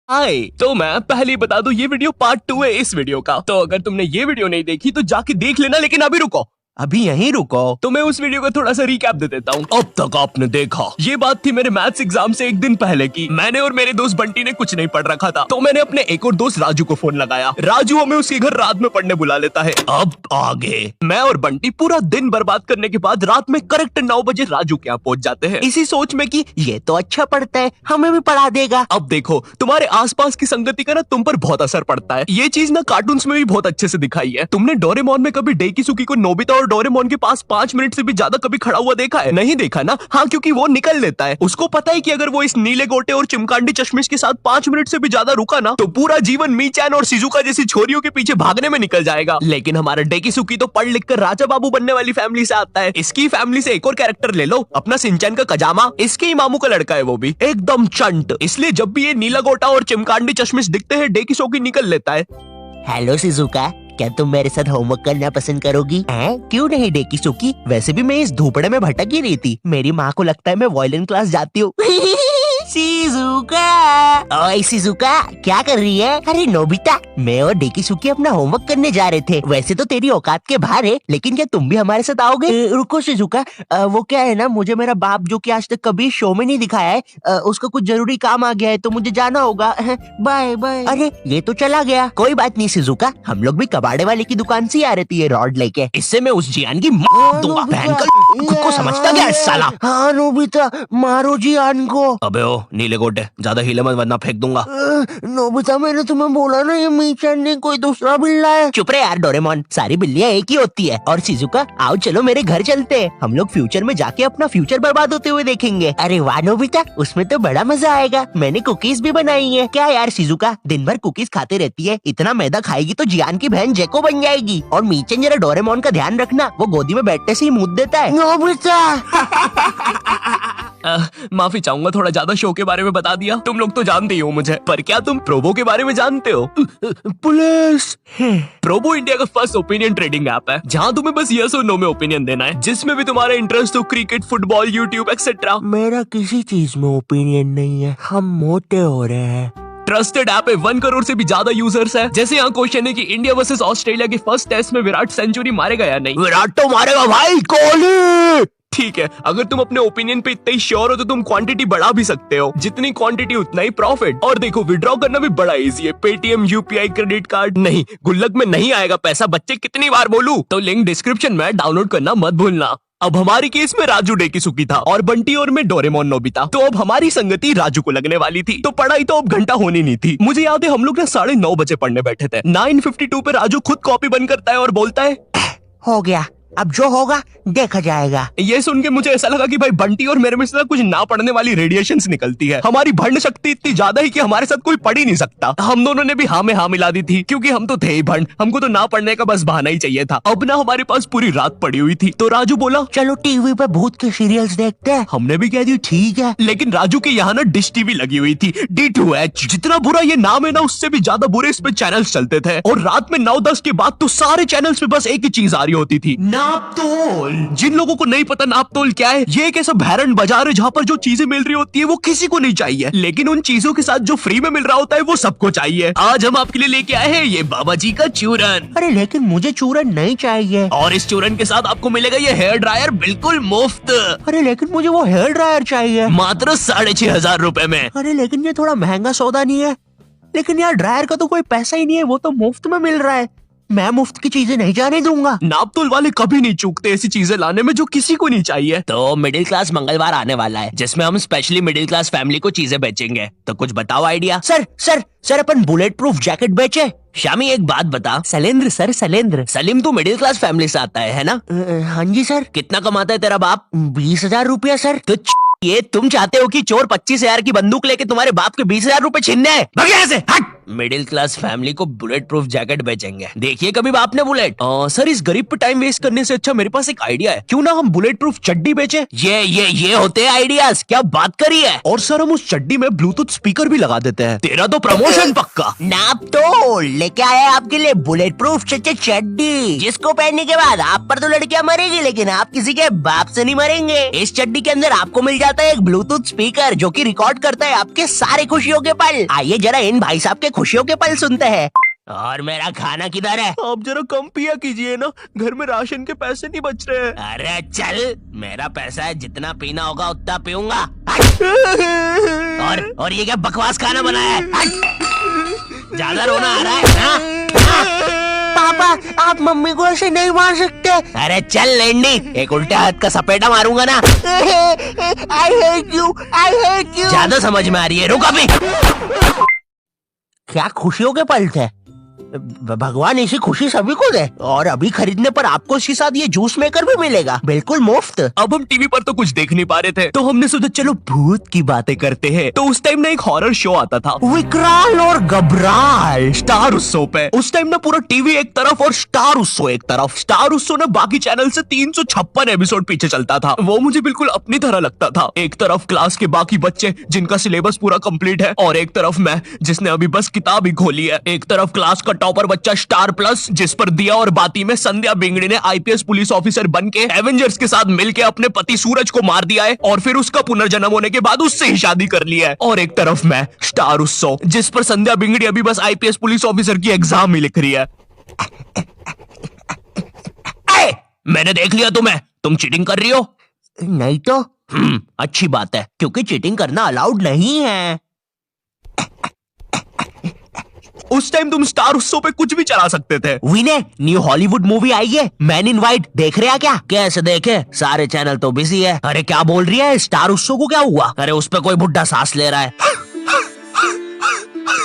हाय, तो मैं पहले ही बता दूं ये वीडियो पार्ट 2 है इस वीडियो का। तो अगर तुमने ये वीडियो नहीं देखी तो जाके देख लेना, लेकिन अभी रुको, अभी यहीं रुको। तो मैं उस वीडियो का थोड़ा सा रिकैप दे देता हूँ। अब तक आपने देखा, ये बात थी मेरे मैथ्स एग्जाम से एक दिन पहले की। मैंने और मेरे दोस्त बंटी ने कुछ नहीं पढ़ रखा था, तो मैंने अपने एक और दोस्त राजू को फोन लगाया। राजू हमें उसके घर रात में पढ़ने बुला लेता है। अब आगे मैं और बंटी पूरा दिन बर्बाद करने के बाद रात में करेक्ट 9 बजे राजू के यहाँ पहुंच जाते हैं, इसी सोच में कि ये तो अच्छा पढ़ता है, हमें भी पढ़ा देगा। अब देखो, तुम्हारे आसपास की संगति का ना तुम पर बहुत असर पड़ता है। ये चीज ना कार्टून्स में भी बहुत अच्छे से दिखाई है। तुमने डोरेमोन में कभी डेकिसुकी को नोबिता और डोरेमोन के पास 5 मिनट से भी ज्यादा कभी खड़ा हुआ देखा है? नहीं देखा ना? हाँ, क्योंकि वो निकल लेता है। उसको पता है कि अगर वो इस नीले गोटे और चिमकांडी चश्मिश के साथ 5 मिनट से भी ज्यादा रुका ना तो पूरा जीवन मीचैन और शिजुका जैसी छोरियों के पीछे भागने में निकल जाएगा। लेकिन हमारा डेकिसुकी तो पढ़ लिख कर राजा बाबू बनने वाली फैमिली से आता है। इसकी फैमिली से एक और कैरेक्टर ले लो, अपना सिंचैन का कजामा, इसके ही मामू का लड़का है, वो भी एकदम चंट। इसलिए जब भी ये नीला गोटा और चिमकांडी चश्मिश दिखते हैं डेकिसुकी निकल लेता है। हेलो शिजुका, क्या तुम मेरे साथ होमवर्क करना पसंद करोगी? क्यों नहीं डेकिसुकी, वैसे भी मैं इस धूपड़े में भटक ही रही थी। मेरी माँ को लगता है मैं वायलिन क्लास जाती हूँ। शिजुका, ओए शिजुका, क्या कर रही है? अरे नोबिता, मैं और डेकिसुकी अपना होमवर्क करने जा रहे थे। वैसे तो तेरी औकात के बाहर है, लेकिन क्या तुम भी हमारे साथ आओगे? रुको शिजुका, वो क्या है ना, मुझे मेरा बाप जो कि आज तक कभी शो में नहीं दिखाया है, उसका कुछ जरूरी काम आ गया है तो मुझे जाना होगा। Bye bye. अरे ये तो चला गया। कोई बात नहीं शिजुका, हम लोग भी कबाड़े वाले की दुकान से ही आ रहे थे ये रॉड लेके। इससे मैं उस जियान की मार दूंगा। खुद को समझता क्या है साला? हाँ नोबिता, मारो जियान को। अबे ओ नीले गोटे, ज्यादा हिले मत वरना फेंक दूंगा। नोबिता, मैंने तुम्हें बोला ना ये मीचैन नहीं कोई दूसरा बिल्ला है। चुप रहे यार डोरेमोन, सारी बिल्लियां एक ही होती है। और शिजुका, आओ चलो मेरे घर चलते हैं, हम लोग फ्यूचर में जाके अपना फ्यूचर बर्बाद होते हुए देखेंगे। अरे वाह नोबिता, उसमें तो बड़ा मजा आएगा। मैंने कुकीज भी बनाई है। क्या यार शिजुका, दिन भर कुकीज खाते रहती है, इतना मैदा खाएगी तो जियान की बहन जेको बन जाएगी। और मीचैन जरा डोरेमोन का ध्यान रखना, वो गोदी में बैठने से ही मुंह देता है। नोबिता माफी चाहूंगा, थोड़ा ज्यादा शो के बारे में बता दिया। तुम लोग तो जानते ही हो मुझे, पर क्या तुम प्रोबो के बारे में जानते हो? पुलिस। प्रोबो इंडिया का फर्स्ट ओपिनियन ट्रेडिंग ऐप है, जहां तुम्हें बस यस और नो में ओपिनियन देना है, जिसमें भी तुम्हारा इंटरेस्ट हो, क्रिकेट, फुटबॉल, यूट्यूब एक्सेट्रा। मेरा किसी चीज में ओपिनियन नहीं है, हम मोटे हो रहे हैं। ट्रस्टेड ऐप है, 1 करोड़ से भी ज्यादा यूजर्स है। जैसे यहाँ क्वेश्चन है कि इंडिया वर्सेस ऑस्ट्रेलिया के फर्स्ट टेस्ट में विराट सेंचुरी मारेगा या नहीं? विराट तो मारेगा भाई, कोहली। ठीक है, अगर तुम अपने ओपिनियन पे इतना ही श्योर हो तो तुम क्वांटिटी बढ़ा भी सकते हो। जितनी क्वांटिटी उतना ही प्रॉफिट। और देखो, विड्रॉ करना भी बड़ा इजी है। Paytm, UPI, credit card. नहीं, गुल्लक में नहीं आएगा पैसा, बच्चे कितनी बार बोलूं? तो लिंक डिस्क्रिप्शन में, डाउनलोड करना मत भूलना। अब हमारी केस में राजू डेकिसुकी था और बंटी और मैं डोरेमोन नोबिता। तो अब हमारी संगति राजू को लगने वाली थी, तो पढ़ाई तो अब घंटा होनी नहीं थी। मुझे याद है हम लोग ना 9:30 बजे पढ़ने बैठे थे। 9:52 पे राजू खुद कॉपी बंद करता है और बोलता है, हो गया, अब जो होगा देखा जाएगा। ये सुन के मुझे ऐसा लगा कि भाई बंटी और मेरे में से कुछ ना पढ़ने वाली रेडिएशंस निकलती है। हमारी भंड शक्ति इतनी ज्यादा है कि हमारे साथ कोई पढ़ ही नहीं सकता। हम दोनों ने भी हाँ में हाँ मिला दी थी, क्योंकि हम तो थे ही भंड, हमको तो ना पढ़ने का बस बहाना ही चाहिए था। अब ना हमारे पास पूरी रात पड़ी हुई थी, तो राजू बोला चलो टीवी पे भूत के सीरियल्स देखते हैं। हमने भी कह दी ठीक है, लेकिन राजू के यहाँ ना डिश टीवी लगी हुई थी, D2H। जितना बुरा ये नाम है ना, उससे भी ज्यादा बुरे इस पे चैनल्स चलते थे। और रात में 9-10 के बाद तो सारे चैनल्स पे बस एक ही चीज आ रही होती थी, नापतोल। जिन लोगों को नहीं पता नापतोल क्या है, ये एक ऐसा भैरन बाजार है जहाँ पर जो चीजें मिल रही होती है वो किसी को नहीं चाहिए, लेकिन उन चीजों के साथ जो फ्री में मिल रहा होता है वो सबको चाहिए। आज हम आपके लिए लेके आए हैं ये बाबा जी का चूरन। अरे लेकिन मुझे चूरन नहीं चाहिए। और इस चूरन के साथ आपको मिलेगा ये हेयर ड्रायर बिल्कुल मुफ्त। अरे लेकिन मुझे वो हेयर ड्रायर चाहिए, मात्र 6,500 रुपए में। अरे लेकिन ये थोड़ा महंगा सौदा नहीं है? लेकिन यार ड्रायर का तो कोई पैसा ही नहीं है, वो तो मुफ्त में मिल रहा है। मैं मुफ्त की चीजें नहीं जाने दूंगा। नापतोल वाले कभी नहीं चूकते ऐसी चीजें लाने में जो किसी को नहीं चाहिए। तो मिडिल क्लास मंगलवार आने वाला है, जिसमें हम स्पेशली मिडिल क्लास फैमिली को चीजें बेचेंगे। तो कुछ बताओ आइडिया। सर अपन बुलेट प्रूफ जैकेट बेचे। शामी एक बात बता। सलेंद्र सर, सलेंद्र। सलीम तू मिडिल क्लास फैमिली से आता है ना? हाँ जी सर। कितना कमाता है तेरा बाप? 20,000 रुपया सर। तो ये तुम चाहते हो कि चोर 25,000 की बंदूक लेके तुम्हारे बाप के 20,000 रुपए छीनने? भाग यहाँ से, हट। मिडिल क्लास फैमिली को बुलेट प्रूफ जैकेट बेचेंगे। देखिए कभी आपने बुलेट। सर इस गरीब पे टाइम वेस्ट करने से अच्छा मेरे पास एक आइडिया है, क्यों ना हम बुलेट प्रूफ चड्डी बेचे। ये होते हैं आइडियाज, क्या बात करी है। और सर हम उस चड्डी में ब्लूटूथ स्पीकर भी लगा देते हैं। तेरा तो प्रमोशन पक्का। नाप तो लेके आया आपके लिए बुलेट प्रूफ चड्डी, जिसको पहनने के बाद आप पर तो लड़कियां मरेगी, लेकिन आप किसी के बाप से नहीं मरेंगे। इस चड्डी के अंदर आपको मिल जाता है एक ब्लूटूथ स्पीकर जो कि रिकॉर्ड करता है आपके सारे खुशियों के पल। आइए जरा इन भाई साहब के खुशियों के पल सुनते हैं। और मेरा खाना किधर है? आप जरा कम पिया कीजिए ना, घर में राशन के पैसे नहीं बच रहे हैं। अरे चल, मेरा पैसा है, जितना पीना होगा उतना पीऊंगा। और ये क्या बकवास खाना बनाया है? ज्यादा रोना आ रहा है हा? पापा आप मम्मी को ऐसे नहीं मार सकते। अरे चल लेंडी, एक उल्टे हाथ का सपेटा मारूंगा ना। I hate you. ज्यादा समझ में आ रही है, रुक अभी। क्या खुशियों के पल थे। भगवान ऐसी खुशी सभी को दे। और अभी खरीदने पर आपको इसके साथ ये जूस मेकर भी मिलेगा, बिल्कुल मुफ्त। अब हम टीवी पर तो कुछ देख नहीं पा रहे थे, तो हमने सोचा चलो भूत की बातें करते हैं। तो उस टाइम ना एक हॉरर शो आता था, विकराल और घबराल, स्टार उत्सव पे। उस टाइम ना पूरा टीवी एक तरफ और स्टार उत्सव एक तरफ। स्टार उत्सव ना बाकी चैनल से 356 एपिसोड पीछे चलता था। वो मुझे बिल्कुल अपनी तरह लगता था। एक तरफ क्लास के बाकी बच्चे जिनका सिलेबस पूरा कंप्लीट है, और एक तरफ मैं जिसने अभी बस किताब ही खोली है। एक तरफ क्लास का टॉपर बच्चा स्टार प्लस, जिस पर दिया और बाती में संध्या बिंगड़ी ने आईपीएस पुलिस ऑफिसर बन के एवेंजर्स के साथ मिलके अपने पति सूरज को मार दिया है, और फिर उसका पुनर्जन्म होने के बाद उससे ही शादी कर लिया है। और एक तरफ मैं स्टार उत्सव, जिस पर संध्या बिंगड़ी अभी बस आईपीएस पुलिस ऑफिसर की एग्जाम ही लिख रही है। मैंने देख लिया तुम्हें, तुम चीटिंग कर रही हो। नहीं तो अच्छी बात है, क्योंकि चीटिंग करना अलाउड नहीं है। उस टाइम तुम स्टार उत्सव पे कुछ भी चला सकते थे। विनय, न्यू हॉलीवुड मूवी आई है मैन इन वाइट, देख रहे हैं क्या? कैसे देखे, सारे चैनल तो बिजी है। अरे क्या बोल रही है, स्टार उत्सव को क्या हुआ? अरे उस पे कोई बुड्ढा सांस ले रहा है।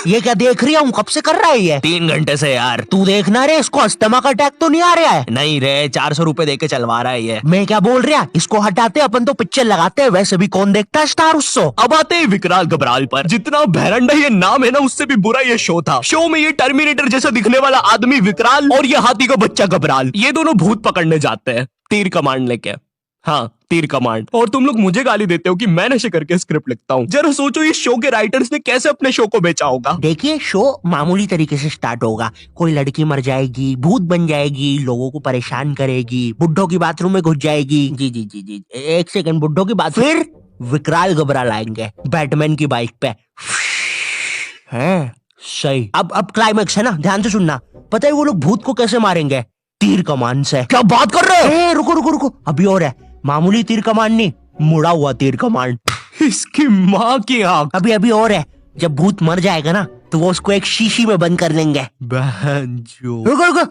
ये क्या देख रही हूँ, कब से कर रहा है ये? 3 घंटे से यार। तू देखना रे, इसको अस्थमा का अटैक तो नहीं आ रहा है? नहीं रे, 400 रुपए दे के चलवा रहा है ये। मैं क्या बोल रहा, इसको हटाते अपन तो पिक्चर लगाते हैं। वैसे भी कौन देखता है स्टार उत्सव। अब आते हैं विकराल घबराल पर। जितना भैरंडा ये नाम है ना, उससे भी बुरा ये शो था। शो में ये टर्मिनेटर जैसा दिखने वाला आदमी विकराल और ये हाथी का बच्चा घबराल, ये दोनों भूत पकड़ने जाते हैं तीर कमांड लेके। हाँ, तीर कमांड। और तुम लोग मुझे गाली देते हो कि मैं नशे करके स्क्रिप्ट लिखता हूँ। जरा सोचो इस शो के राइटर्स ने कैसे अपने शो को बेचा होगा। देखिए, शो मामूली तरीके से स्टार्ट होगा। कोई लड़की मर जाएगी, भूत बन जाएगी, लोगों को परेशान करेगी, बुड्ढों की बाथरूम में घुस जाएगी। जी, एक सेकंड, बुड्ढों की बात। फिर विकराल घबराल आएंगे बैटमैन की बाइक पे। हैं, सही। अब क्लाइमेक्स है ना, ध्यान से सुनना। पता है वो लोग भूत को कैसे मारेंगे? तीर कमान से। क्या बात कर रहे हो? रुको, अभी और है। मामूली तीर कमान नहीं, मुड़ा हुआ तीर कमान। इसकी माँ की आंख। अभी और है। जब भूत मर जाएगा ना, तो वो उसको एक शीशी में बंद कर लेंगे। बहनचोद। रुको,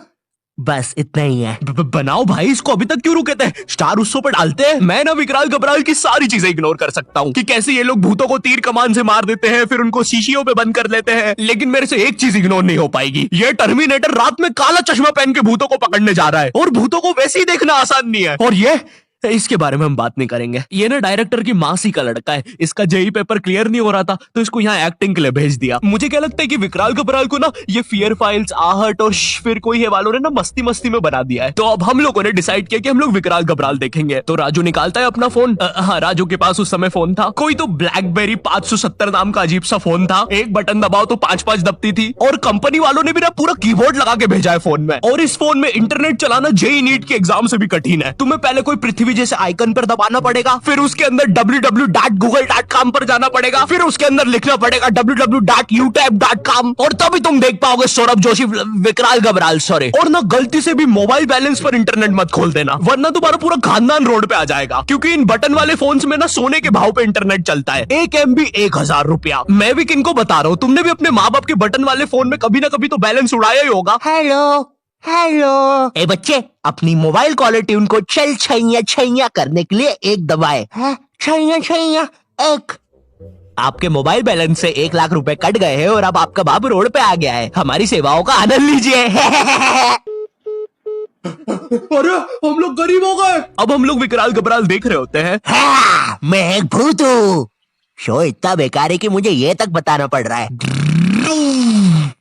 बस इतना ही है। बनाओ भाई, इसको अभी तक क्यों रुके थे? स्टार उत्सव पे डालते हैं। मैं ना विकराल घबराल की सारी चीजें इग्नोर कर सकता हूँ कि कैसे ये लोग भूतों को तीर कमान से मार देते हैं, फिर उनको शीशियों पे बंद कर लेते हैं। लेकिन मेरे से एक चीज इग्नोर नहीं हो पाएगी, ये टर्मिनेटर रात में काला चश्मा पहन के भूतों को पकड़ने जा रहा है, और भूतों को वैसे ही देखना आसान नहीं है। और ये इसके बारे में हम बात नहीं करेंगे। ये ना डायरेक्टर की मासी का लड़का है, इसका जेई पेपर क्लियर नहीं हो रहा था, तो इसको यहाँ एक्टिंग के लिए भेज दिया। मुझे क्या लगता है कि विकराल घबराल को ना ये फियर फाइल्स, आहट और फिर कोई है वालों ने ना मस्ती में बना दिया है। तो अब हम लोगों ने डिसाइड किया कि हम लोग विकराल घबराल देखेंगे। तो राजू निकालता है अपना फोन। हाँ, राजू के पास उस समय फोन था, कोई तो ब्लैकबेरी 570 नाम का अजीब सा फोन था। एक बटन दबाओ तो 5-5 दबती थी, और कंपनी वालों ने भी ना पूरा कीबोर्ड लगा के भेजा है फोन में। और इस फोन में इंटरनेट चलाना जेई नीट के एग्जाम से भी कठिन है। तुम्हें पहले कोई पृथ्वी जैसे आइकन पर दबाना पड़ेगा, फिर उसके अंदर www.google.com पर जाना पड़ेगा, फिर उसके अंदर लिखना पड़ेगा www.youtube.com, और तभी तुम देख पाओगे सौरभ जोशी विकराल घबराल। सॉरी, और ना गलती से भी मोबाइल बैलेंस पर इंटरनेट मत खोल देना, वरना तुम्हारा पूरा खानदान रोड पे आ जाएगा। क्योंकि इन बटन वाले फोन्स में ना सोने के भाव पे इंटरनेट चलता है। 1 MB 1000 रुपया। मैं भी किनको बता रहा हूँ, तुमने भी अपने माँ बाप के बटन वाले फोन में कभी ना कभी तो बैलेंस उड़ाया ही होगा। हेलो ए बच्चे, अपनी मोबाइल कॉलर ट्यून को चल छैया करने के लिए एक दबाए। छैया एक। आपके मोबाइल बैलेंस से 1 लाख रुपए कट गए हैं और अब आपका बाबू रोड पे आ गया है। हमारी सेवाओं का आनंद लीजिए। अरे हम लोग गरीब हो गए। अब हम लोग विकराल घबराल देख रहे होते हैं। हाँ, मैं एक भूत हूँ। शो इतना बेकार है कि मुझे ये तक बताना पड़ रहा है।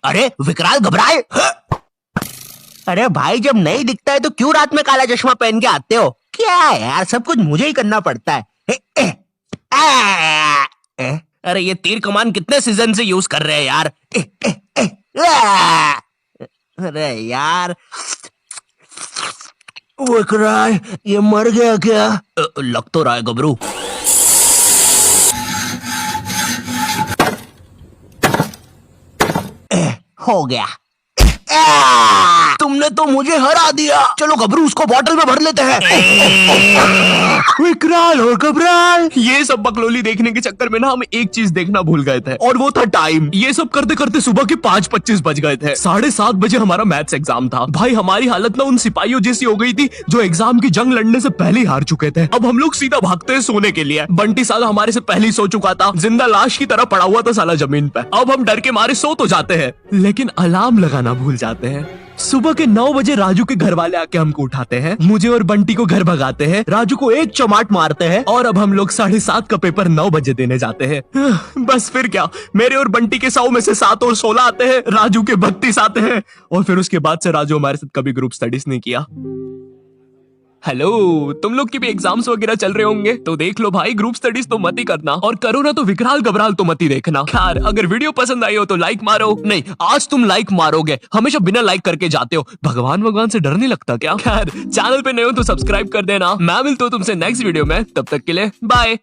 अरे विकराल घबराए। अरे भाई जब नहीं दिखता है तो क्यों रात में काला चश्मा पहन के आते हो? क्या है यार, सब कुछ मुझे ही करना पड़ता है। अरे ये तीर कमान कितने सीजन से यूज कर रहे हैं यार। अरे यार विकराल, ये मर गया क्या? लग तो रहा है गबरू। हो गया। तुमने तो मुझे हरा दिया। चलो गबरू उसको बॉटल में भर लेते हैं। विकराल और घबराल, ये सब बकलोली देखने के चक्कर में ना हम एक चीज देखना भूल गए थे, और वो था टाइम। ये सब करते करते सुबह के 5:25 बज गए थे। 7:30 बजे हमारा मैथ्स एग्जाम था। भाई हमारी हालत ना उन सिपाहियों जैसी हो गई थी जो एग्जाम की जंग लड़ने से पहले ही हार चुके थे। अब हम लोग सीधा भागते हैं सोने के लिए। बंटी साला हमारे से पहले ही सो चुका था, जिंदा लाश की तरह पड़ा हुआ था साला जमीन पे। अब हम डर के मारे सो तो जाते हैं, लेकिन अलार्म लगाना भूल जाते हैं। सुबह के 9 बजे राजू के घर वाले आके हमको उठाते हैं, मुझे और बंटी को घर भगाते हैं, राजू को एक चमाट मारते हैं, और अब हम लोग 7:30 का पेपर 9 बजे देने जाते हैं। बस फिर क्या, मेरे और बंटी के 100 में से 7 और 16 आते हैं, राजू के 32 आते हैं, और फिर उसके बाद से राजू हमारे साथ कभी ग्रुप स्टडीज नहीं किया। हेलो, तुम लोग की भी एग्जाम्स वगैरह चल रहे होंगे तो देख लो भाई, ग्रुप स्टडीज तो मत ही करना, और करो ना तो विकराल घबराल तो मत ही देखना। खैर अगर वीडियो पसंद आई हो तो लाइक मारो। नहीं, आज तुम लाइक मारोगे, हमेशा बिना लाइक करके जाते हो। भगवान से डर नहीं लगता क्या? खैर चैनल पे नए हो तो सब्सक्राइब कर देना। मैं मिलता हूँ तुमसे नेक्स्ट वीडियो में, तब तक के लिए बाय।